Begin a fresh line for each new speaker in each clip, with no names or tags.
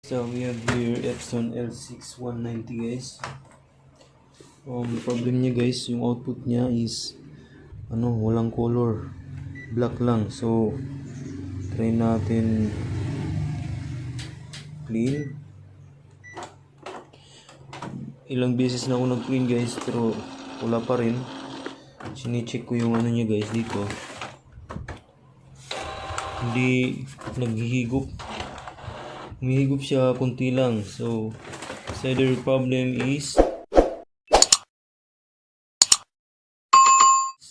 So we have here Epson L6190 guys. Problem niya guys, yung output niya is walang color, black lang. So try natin clean. Ilang beses na ako nag-clean guys, pero wala pa rin. Sinicheck ko yung niya guys dito. Hindi naghihigop. Humihigop siya kunti lang. So either problem is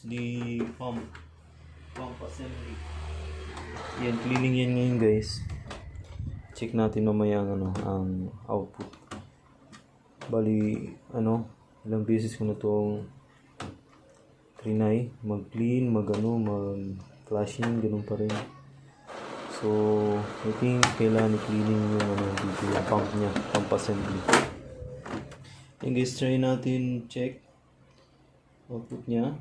the pump assembly. Yan, cleaning yan ngayon guys. Check natin mamaya ang output. Bali ilang beses ko na itong trinay mag-clean, mag-flashing, ganun pa rin. So I think kailangan i-cleaning yung dito yung pump niya, pump assembly. And guys, try natin check output niya.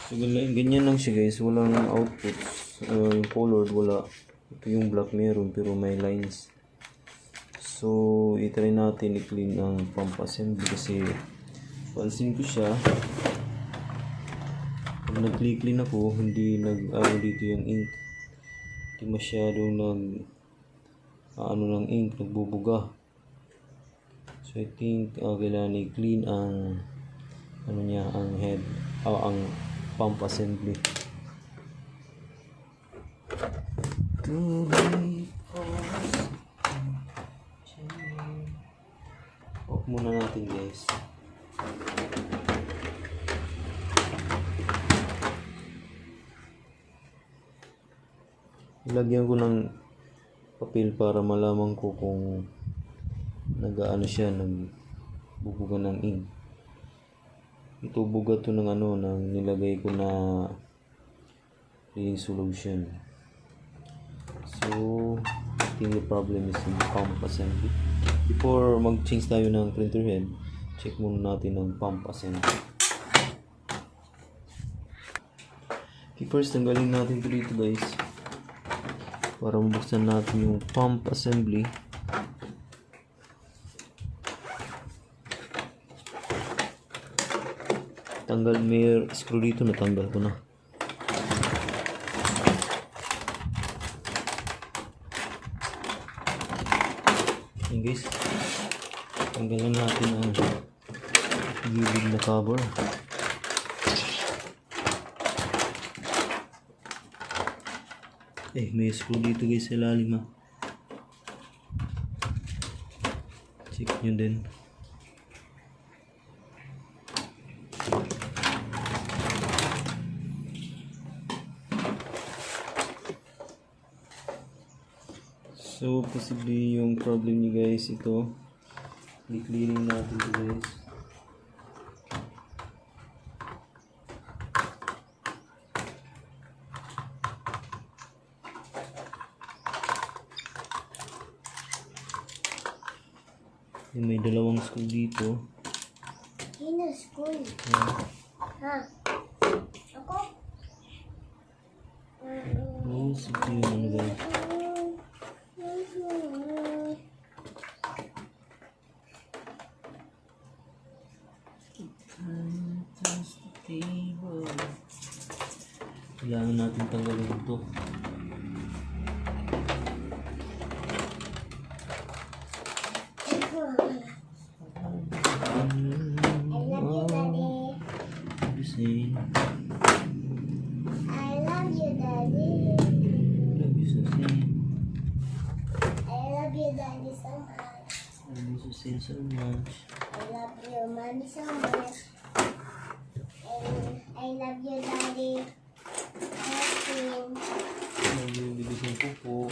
So ganyan lang siya guys, walang output. Yung colored wala. Ito yung black meron pero may lines. So i-try natin i-clean ang pump assembly kasi pansin ko siya pag nag-clean ako hindi dito yung ink. Hindi masyadong ng ink, nagbubuga. So I think kailangan i-clean ang ang head ang pump assembly. Off muna natin guys. Ilagyan ko ng papel para malaman ko kung nagbubuga ng ink. Ito buga to ng nilagay ko na cleaning solution. So I think the problem is in pump assembly. Before mag-change tayo ng printer head, check muna natin ang pump assembly. Okay, first tanggalin natin ito dito guys para mabuksan natin yung pump assembly. Tanggal, may screw dito, natanggal ko na. Ayan guys, tanggalan natin ang gilid na cover. May screw dito guys sa ilalim. Check nyo din. So possibly yung problem niyo guys ito, i-cleaning natin ito guys. May dalawang screw dito.
Sino screw? Ha? Ako?
Sige yung guys. Kailangan natin tanggalin ito.
I love you, Daddy.
Love you so much.
I love you, Daddy, so much.
Love you so much.
I love you, Mommy, so much. I love you, Daddy. Love you.
Love you, bibis ng pupo.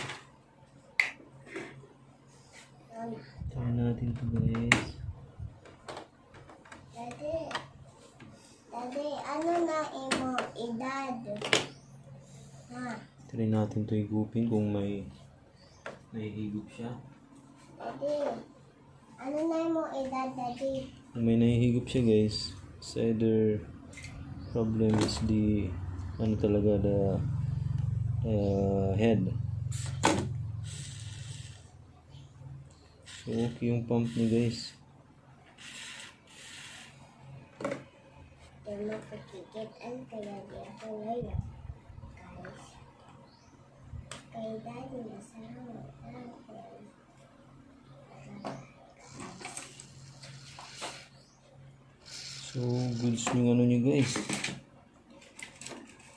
Try natin to guys.
Daddy, ano na imo edad? Ha?
Try natin to higupin kung may nahihigop siya.
Daddy, ano na imo edad, Daddy?
Kung may nahihigop siya guys, it's either problem is the ano talaga the head. So okay yung pump niya guys.
Yung mapakikit ang kaya di ako ngayon. Guys, kay Daddy nasama natin.
So goods yung ano niya guys.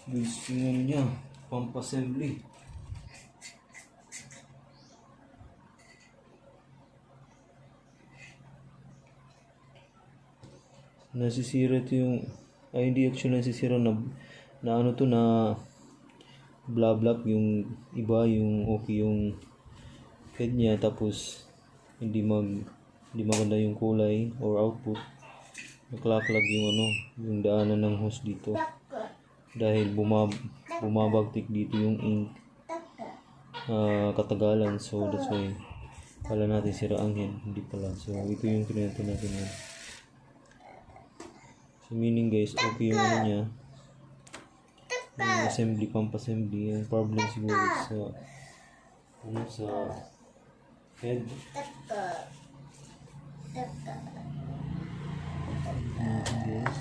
Goods yung ano niya, pump assembly. Nasisira ito yung hindi actually nasisira na ano to na blah yung iba yung okay yung head niya tapos hindi maganda yung kulay or output, naklaklag yung ano yung daanan ng hose dito dahil bumabagtik dito yung ink katagalan. So that's why kala natin sira ang head, hindi pala. So ito yung trinito natin yan. So meaning guys, okay yung ano niya, yung assembly, pump assembly. Yung problem siguro sa head. Guys.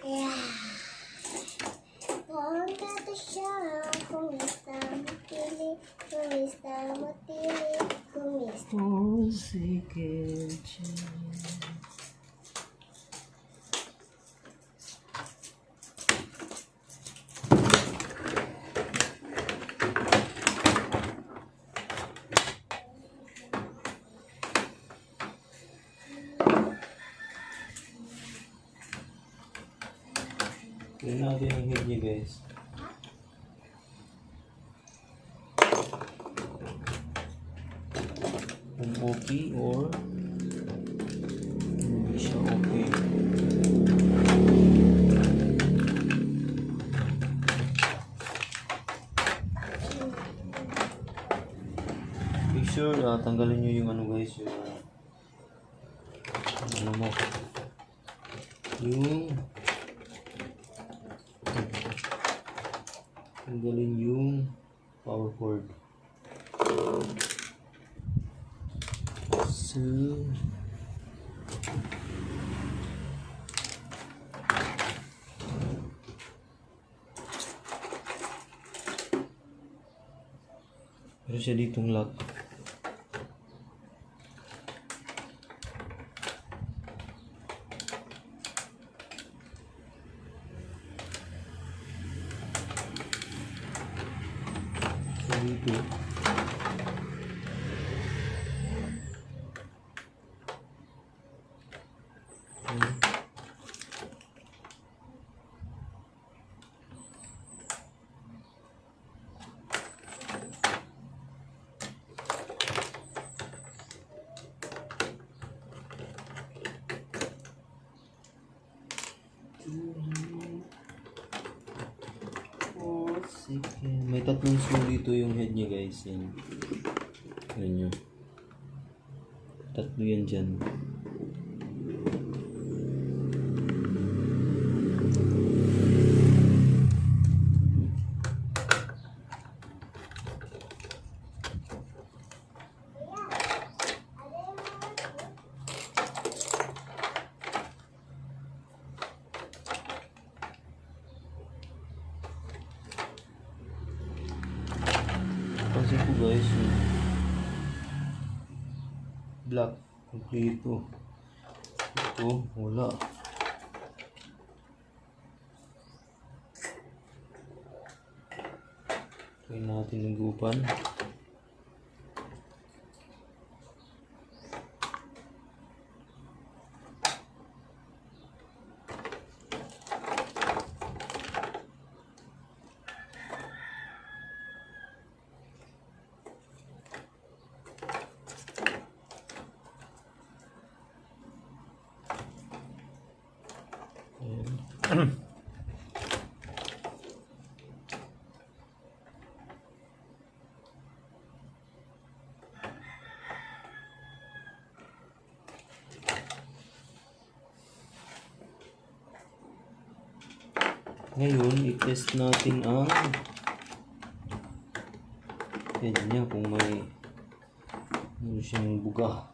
Yeah. Punta to siya, kumista matili, kumista matili, kumista.
Oh, sige. Tignan natin ang head niya guys. Kung okay or hindi siya okay. Make sure tanggalin nyo yung ano guys, yung ano mo, yung tanggalin yung power cord. So meron siya ditong lock. So dito may tatlong screw dito yung head niya guys. Yan. Yan yun. Tatlo yan dyan. Pansin ko guys, yung black kompleto. Ito wala. Try natin higupan. Ngayon, i-test natin ang head niya kung may siyang buga.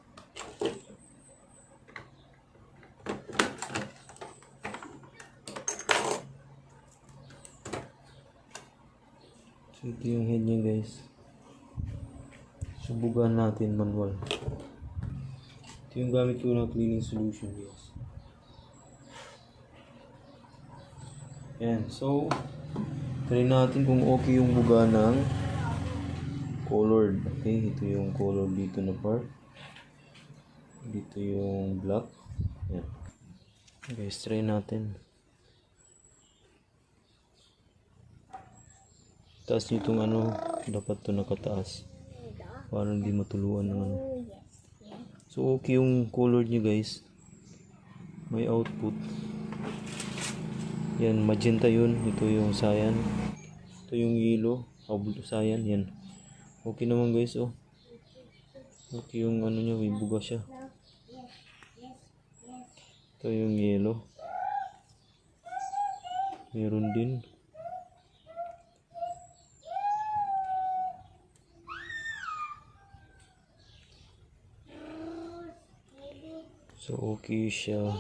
So, ito yung head niya guys. Subugan natin manual. Ito yung gamit ko ng cleaning solution guys. Yan. So, try natin kung okay yung buga ng colored. Okay, ito yung color dito na part. Dito yung black. Yan. Guys, try natin. Taas nyo itong ano, dapat to nakataas. Para hindi matuluan ng ano. So, okay yung color nyo guys. May output. Yan, magenta yun. Ito yung cyan. Ito yung yellow. Cyan, yan. Okay naman guys, oh. Okay yung ano niya, may buga siya. Ito yung yellow. Meron din. So, okay siya.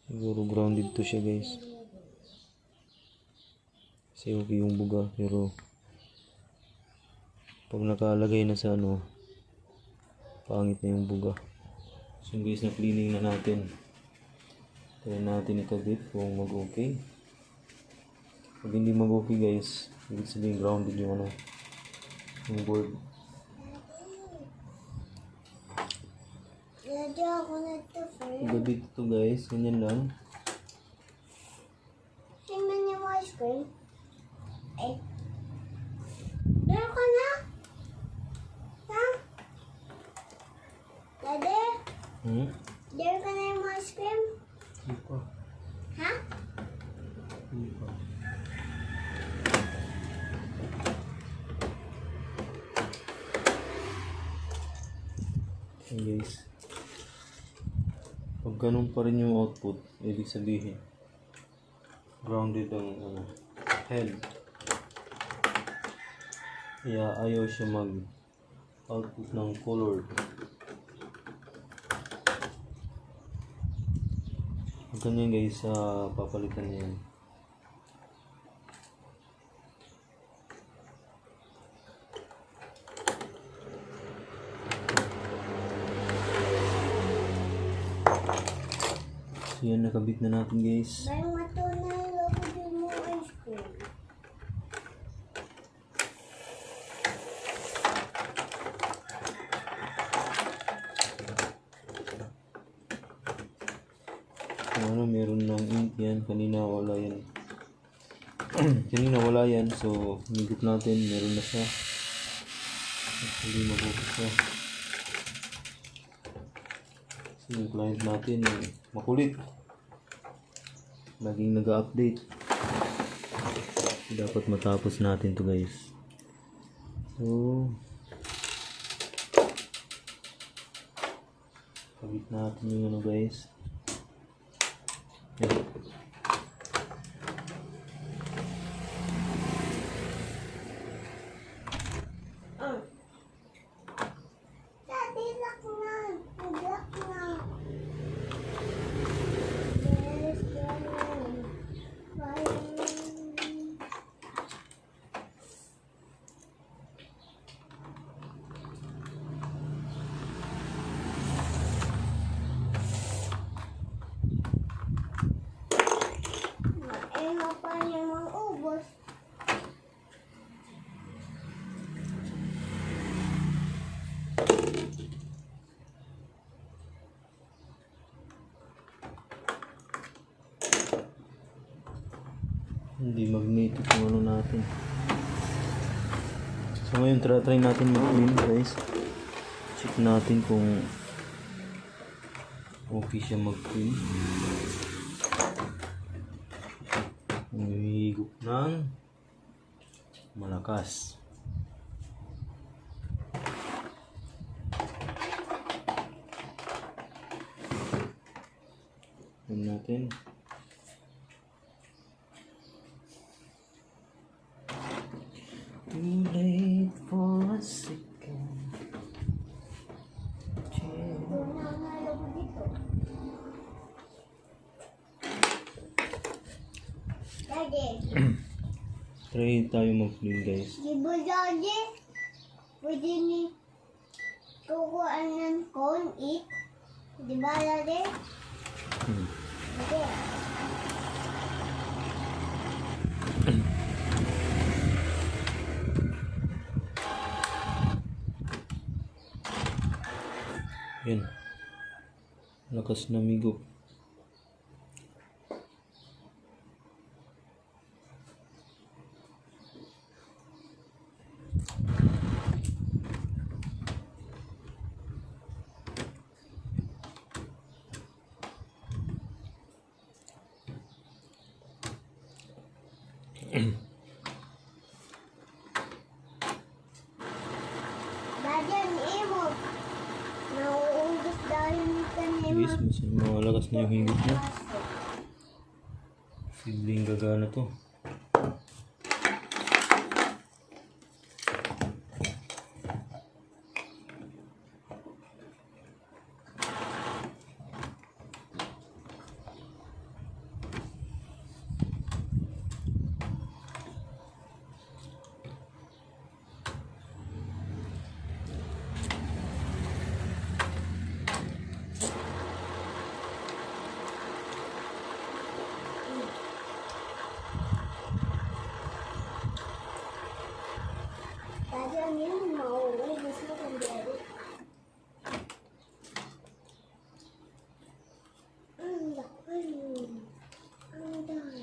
Siguro grounded to siya guys. Kasi okay yung buga. Pero pag nakalagay na sa ano, pangit na yung buga. So guys, na cleaning na natin. Try natin ikabit kung mag-okay. Pag hindi mag-okay guys, ibig sabihin grounded yung ano, yung board.
Lagyan ako na ito first.
Ikabit ito guys, ganyan lang.
Tingnan yung ice cream. Ay. Meron ka na? Ha? Daddy? Meron ka na yung ice cream?
Hindi pa.
Ha?
Hindi pa. Okay guys. Pag ganun pa rin yung output, ibig sabihin grounded ang head. Kaya ayaw siya mag output ng color. Pag ganyan guys, papalitan niya yan. So yan, nakabit na natin guys.
May matunay ako din mo ice cream.
Kung ano, meron ng ink yan. Kanina wala yan. Kanina wala yan. So, hinigot natin. Meron na siya. Actually, mag-focus siya. So, yung client natin, makulit. Laging nag-update. Dapat matapos natin to guys. So, kabit natin yung ano guys. Yan.
Daddy, lock na. Lock na. Yes, yes. Bye. Ano pa namang ubos?
Hindi magnetic yung ano natin. So ngayon try natin mag-clean guys. Check natin kung okay siya mag-clean. Humihigop ng malakas. Tignan natin. try tayo mag-clean guys.
Di ba daddy? Pwede ni kukuhaan ng cone eat? Di ba daddy? Hindi.
Yan. Lakas na migo.
Daddy, ang imo. Nauubos dahil kanina.
Guys, mas malakas na yung higop niya. Sibling gagana to.
Daddy, ang imo. Mauubos mo kung daddy. Ang laki. Ang dami.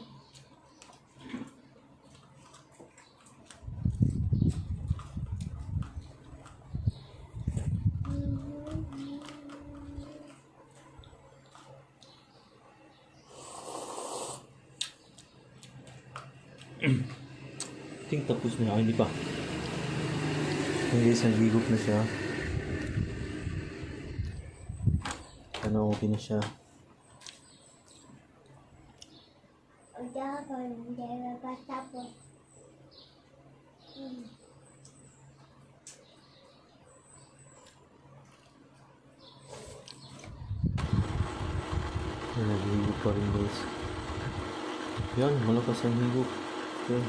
I think tapos na. Hindi pa. Okay guys, nagigop na siya. Ano, okay na siya.
O dapat, hindi ba tapos?
Yan, naghihigop pa rin guys. Yan, malakas ang higop. Okay.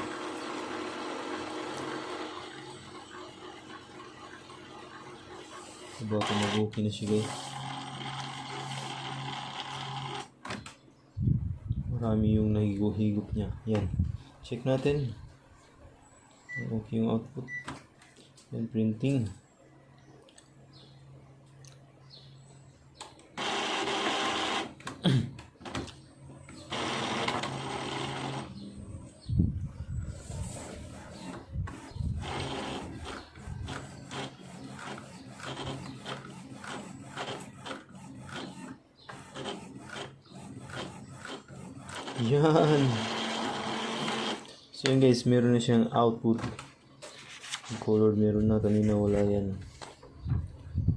Diba kung mag-okay na siya guys. Marami yung nahigop niya. Yan. Check natin. Okay yung output. Yan, printing. Yan. So yun guys, meron na siyang output. Yung color meron na, kanina wala yan.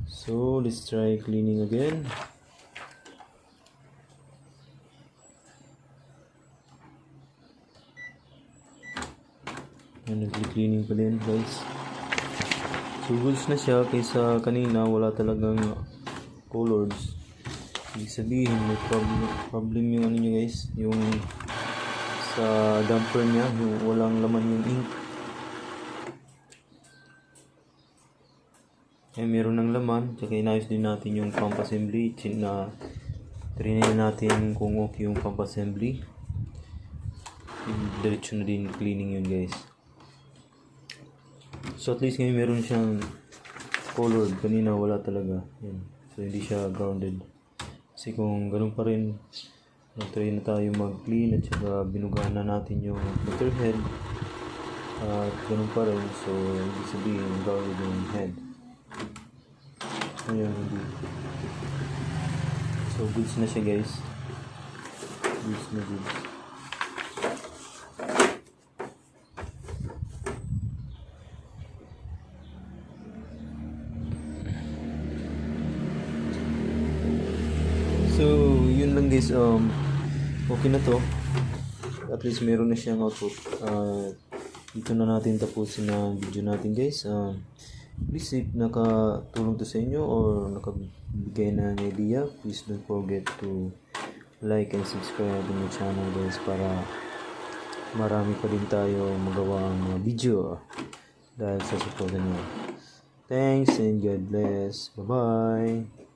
So let's try cleaning again. Yan, nag-cleaning pa din guys. So goods na siya kaysa kanina wala talagang colors. Ibig sabihin may problem yung ano nyo guys, yung sa damper niya, yung walang laman yung ink. Eh meron ng laman, tsaka inayos din natin yung pump assembly. Na trinay natin kung okay yung pump assembly. Diretso na din cleaning yun guys. So at least ngayon meron siyang colored, kanina wala talaga. Yan. So hindi siya grounded. Kasi kung ganun pa rin, nag-try na tayo mag-clean at saka binugahan na natin yung motor head at ganun pa rin, so ibig sabihin grounded yung head. Ayan, hindi. So goods na siya guys. Goods na goods. So, yun lang guys, okay na to. At least meron na siyang output. Dito na natin tapusin ang video natin guys. Please if nakatulong to sa inyo or nakabigay na ng idea, please don't forget to like and subscribe to my channel guys para marami pa din tayo magawang mga video dahil sa suporta niyo. Thanks and God bless. Bye-bye.